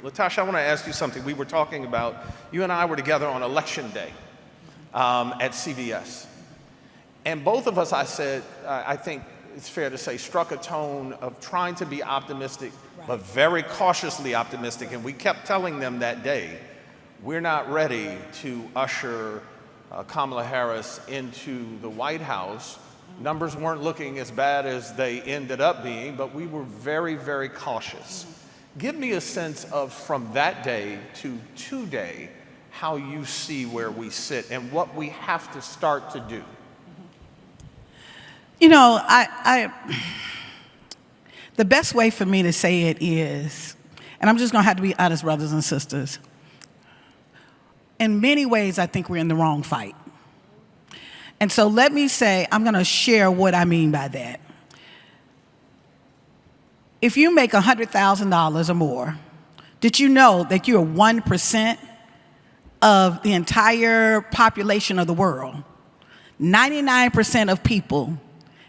LaTosha, I want to ask you something. We were talking about, you and I were together on election day at CVS. And both of us, I said, I think it's fair to say, struck a tone of trying to be optimistic, but very cautiously optimistic. And we kept telling them that day, we're not ready to usher Kamala Harris into the White House. Numbers weren't looking as bad as they ended up being, but we were very, very cautious. Give me a sense of, from that day to today, how you see where we sit and what we have to start to do. You know, the best way for me to say it is, and I'm just going to have to be honest, brothers and sisters, in many ways, I think we're in the wrong fight. And so let me say, I'm going to share what I mean by that. If you make $100,000 or more, did you know that you're 1% of the entire population of the world? 99% of people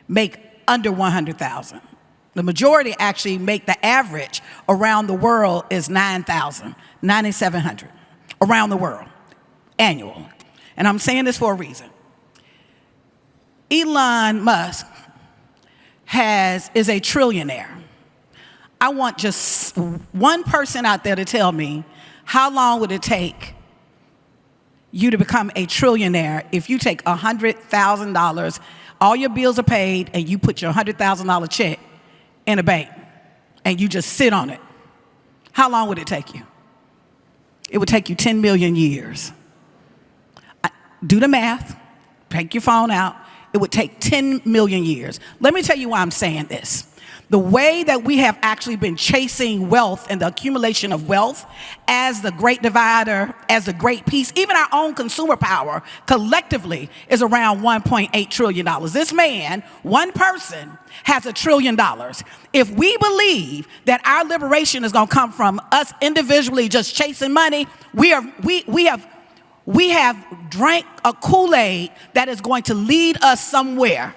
make under 100,000. The majority actually make the average around the world is 9,000, 9,700 around the world, annual. And I'm saying this for a reason. Elon Musk is a trillionaire. I want just one person out there to tell me how long would it take you to become a trillionaire if you take $100,000, all your bills are paid, and you put your $100,000 check in a bank and you just sit on it. How long would it take you? It would take you 10 million years. Do the math, take your phone out. It would take 10 million years. Let me tell you why I'm saying this. The way that we have actually been chasing wealth and the accumulation of wealth as the great divider, as the great peace, even our own consumer power collectively is around $1.8 trillion. This man, one person, has $1 trillion. If we believe that our liberation is going to come from us individually just chasing money, we have drank a Kool-Aid that is going to lead us somewhere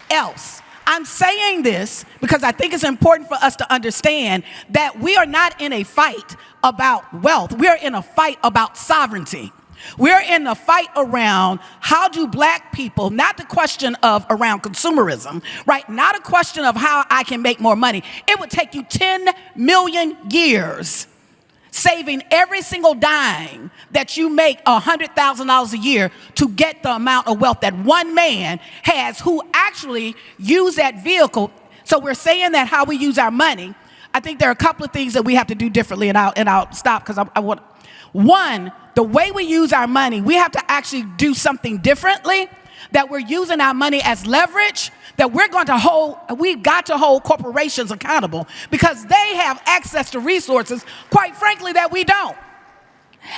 else. I'm saying this because I think it's important for us to understand that we are not in a fight about wealth. We're in a fight about sovereignty. We're in a fight around how do black people, not the question of around consumerism, right? Not a question of how I can make more money. It would take you 10 million years saving every single dime that you make $100,000 a year to get the amount of wealth that one man has who actually use that vehicle. So we're saying that how we use our money, I think there are a couple of things that we have to do differently, and I'll stop because I want. One, the way we use our money, we have to actually do something differently, that we're using our money as leverage, that we've got to hold corporations accountable because they have access to resources, quite frankly, that we don't.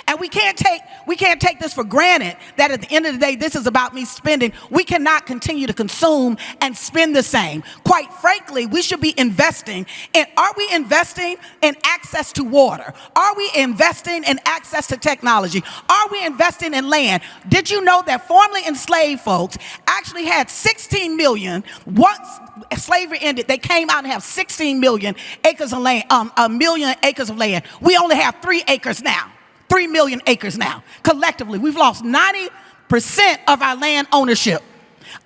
And we can't take this for granted that at the end of the day, this is about me spending. We cannot continue to consume and spend the same. Quite frankly, we should be investing in, are we investing in access to water? Are we investing in access to technology? Are we investing in land? Did you know that formerly enslaved folks actually had 16 million, once slavery ended, they came out and have 16 million acres of land, a million acres of land. We only have 3 acres now. 3 million acres now. Collectively, we've lost 90% of our land ownership.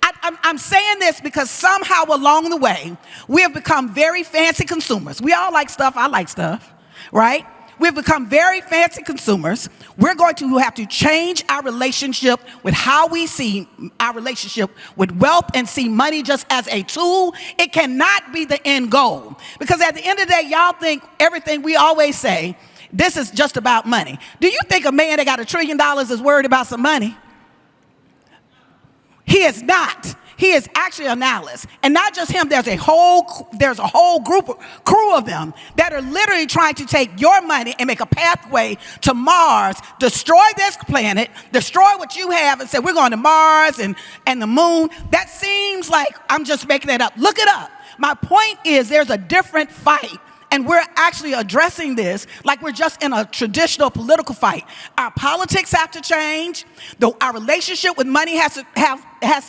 I'm saying this because somehow along the way, we have become very fancy consumers. We all like stuff. I like stuff, right? We've become very fancy consumers. We're going to have to change our relationship with how we see our relationship with wealth and see money just as a tool. It cannot be the end goal. Because at the end of the day, y'all think everything we always say, this is just about money. Do you think a man that got $1 trillion is worried about some money? He is not. He is actually a nihilist. And not just him, there's a whole crew of them that are literally trying to take your money and make a pathway to Mars, destroy this planet, destroy what you have, and say we're going to Mars and the moon. That seems like I'm just making that up. Look it up. My point is there's a different fight and we're actually addressing this like we're just in a traditional political fight. Our politics have to change. Our relationship with money has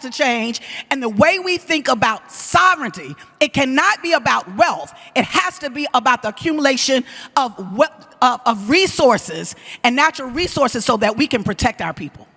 to change. And the way we think about sovereignty, it cannot be about wealth. It has to be about the accumulation of resources and natural resources so that we can protect our people.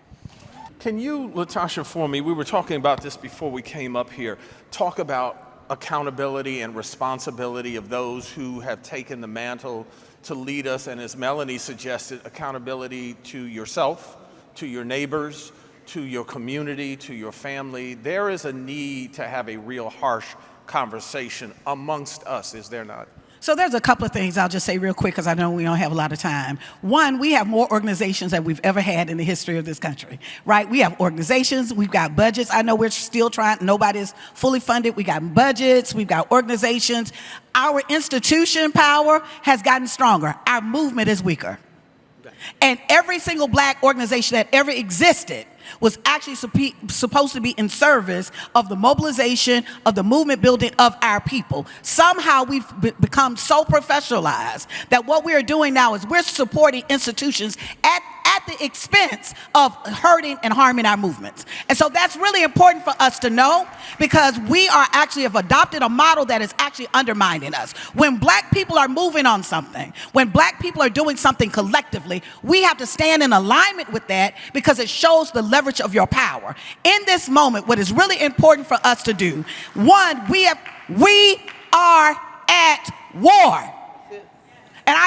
Can you, LaTosha, for me, we were talking about this before we came up here, talk about accountability and responsibility of those who have taken the mantle to lead us, and as Melanie suggested, accountability to yourself, to your neighbors, to your community, to your family. There is a need to have a real harsh conversation amongst us, is there not? So there's a couple of things I'll just say real quick because I know we don't have a lot of time. One, we have more organizations than we've ever had in the history of this country, right? We have organizations, we've got budgets. I know we're still trying, nobody's fully funded. We got budgets, we've got organizations. Our institution power has gotten stronger. Our movement is weaker. And every single black organization that ever existed was actually supposed to be in service of the mobilization, of the movement building of our people. Somehow we've become so professionalized that what we are doing now is we're supporting institutions at the expense of hurting and harming our movements. And so that's really important for us to know, because we are actually have adopted a model that is actually undermining us. When black people are moving on something, when black people are doing something collectively, we have to stand in alignment with that because it shows the leverage of your power. In this moment, what is really important for us to do, one, we are at war. And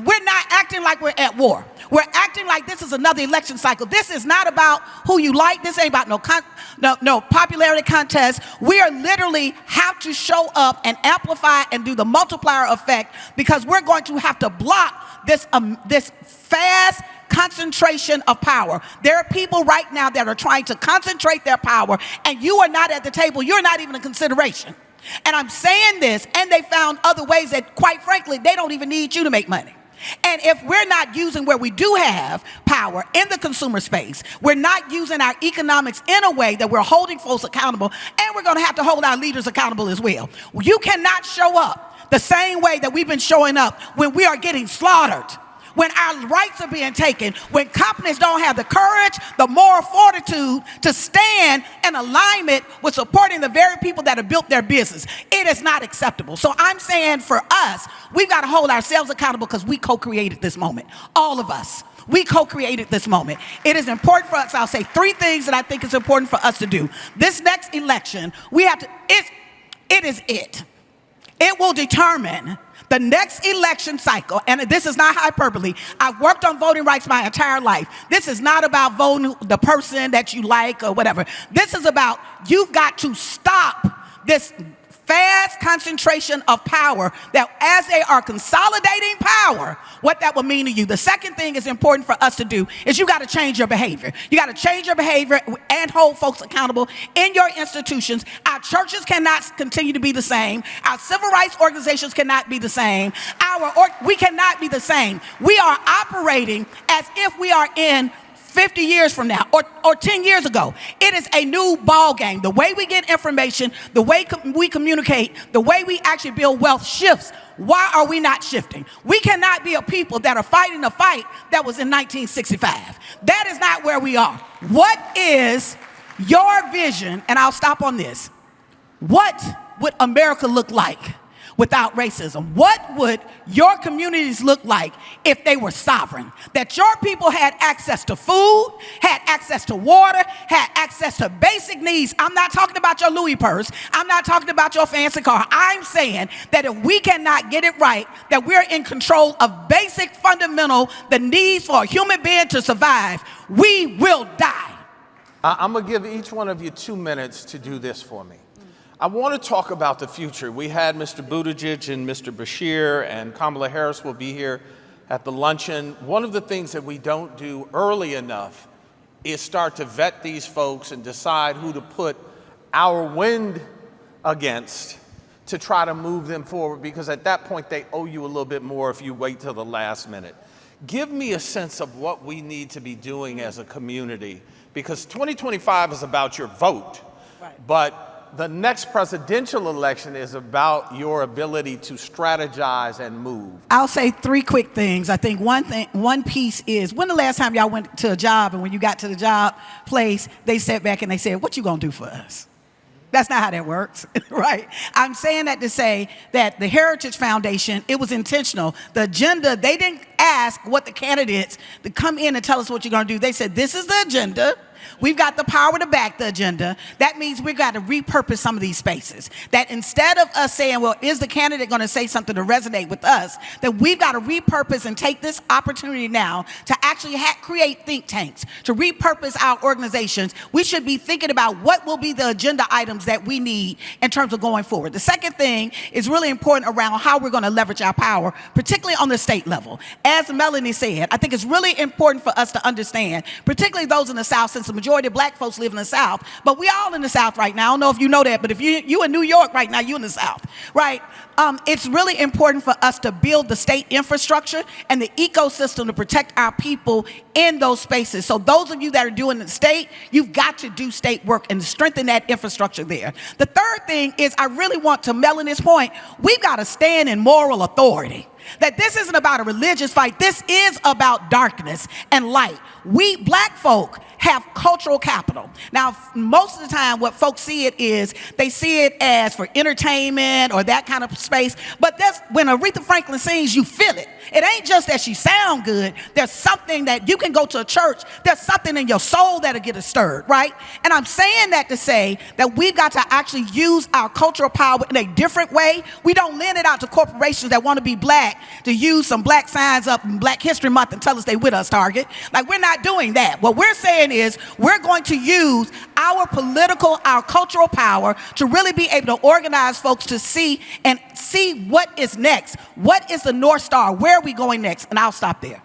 we're not acting like we're at war. We're acting like this is another election cycle. This is not about who you like. This ain't about no popularity contest. We are literally have to show up and amplify and do the multiplier effect, because we're going to have to block this fast concentration of power. There are people right now that are trying to concentrate their power, and you are not at the table. You're not even a consideration. And I'm saying this, and they found other ways that, quite frankly, they don't even need you to make money. And if we're not using where we do have power in the consumer space, we're not using our economics in a way that we're holding folks accountable, and we're going to have to hold our leaders accountable as well. You cannot show up the same way that we've been showing up when we are getting slaughtered, when our rights are being taken, when companies don't have the courage, the moral fortitude to stand in alignment with supporting the very people that have built their business. It is not acceptable. So I'm saying for us, we've got to hold ourselves accountable because we co-created this moment. All of us. We co-created this moment. It is important for us. I'll say three things that I think is important for us to do. This next election, we have to, it will determine the next election cycle, and this is not hyperbole. I've worked on voting rights my entire life. This is not about voting the person that you like or whatever. This is about, you've got to stop this fast concentration of power, that as they are consolidating power, what that will mean to you. The second thing is important for us to do is you got to change your behavior. You got to change your behavior and hold folks accountable in your institutions. Our churches cannot continue to be the same. Our civil rights organizations cannot be the same. We cannot be the same. We are operating as if we are in 50 years from now or 10 years ago. It is a new ball game. The way we get information, the way we communicate, the way we actually build wealth shifts. Why are we not shifting? We cannot be a people that are fighting a fight that was in 1965. That is not where we are. What is your vision? And I'll stop on this. What would America look like without racism? What would your communities look like if they were sovereign? That your people had access to food, had access to water, had access to basic needs. I'm not talking about your Louis purse. I'm not talking about your fancy car. I'm saying that if we cannot get it right, that we're in control of basic fundamental, the needs for a human being to survive, we will die. I'm going to give each one of you 2 minutes to do this for me. I want to talk about the future. We had Mr. Buttigieg and Mr. Beshear, and Kamala Harris will be here at the luncheon. One of the things that we don't do early enough is start to vet these folks and decide who to put our wind against to try to move them forward, because at that point they owe you a little bit more if you wait till the last minute. Give me a sense of what we need to be doing as a community, because 2025 is about your vote, right. But the next presidential election is about your ability to strategize and move. I'll say 3 quick things. I think one piece is, when the last time y'all went to a job and when you got to the job place, they sat back and they said, what you gonna do for us? That's not how that works, right? I'm saying that to say that the Heritage Foundation, it was intentional. The agenda, they didn't ask what the candidates to come in and tell us what you're gonna do. They said, this is the agenda. We've got the power to back the agenda. That means we've got to repurpose some of these spaces. That instead of us saying, well, is the candidate going to say something to resonate with us, that we've got to repurpose and take this opportunity now to actually create think tanks, to repurpose our organizations. We should be thinking about what will be the agenda items that we need in terms of going forward. The second thing is really important around how we're going to leverage our power, particularly on the state level. As Melanie said, I think it's really important for us to understand, particularly those in the South, since the majority of black folks live in the South, but we all in the South right now. I don't know if you know that, but if you in New York right now, you in the South, right? It's really important for us to build the state infrastructure and the ecosystem to protect our people in those spaces. So those of you that are doing the state, you've got to do state work and strengthen that infrastructure there. The third thing is, I really want to Melanie's point, we've got to stand in moral authority. That this isn't about a religious fight. This is about darkness and light. We black folk have cultural capital. Now, most of the time what folks see it is, they see it as for entertainment or that kind of space, but that's when Aretha Franklin sings, you feel it. It ain't just that she sound good. There's something that you can go to a church, there's something in your soul that'll get it stirred, right? And I'm saying that to say that we've got to actually use our cultural power in a different way. We don't lend it out to corporations that want to be black to use some black signs up in Black History Month and tell us they with us, Target. Like, we're not doing that. What we're saying is we're going to use our cultural power to really be able to organize folks to see what is next. What is the North Star? Where are we going next? And I'll stop there.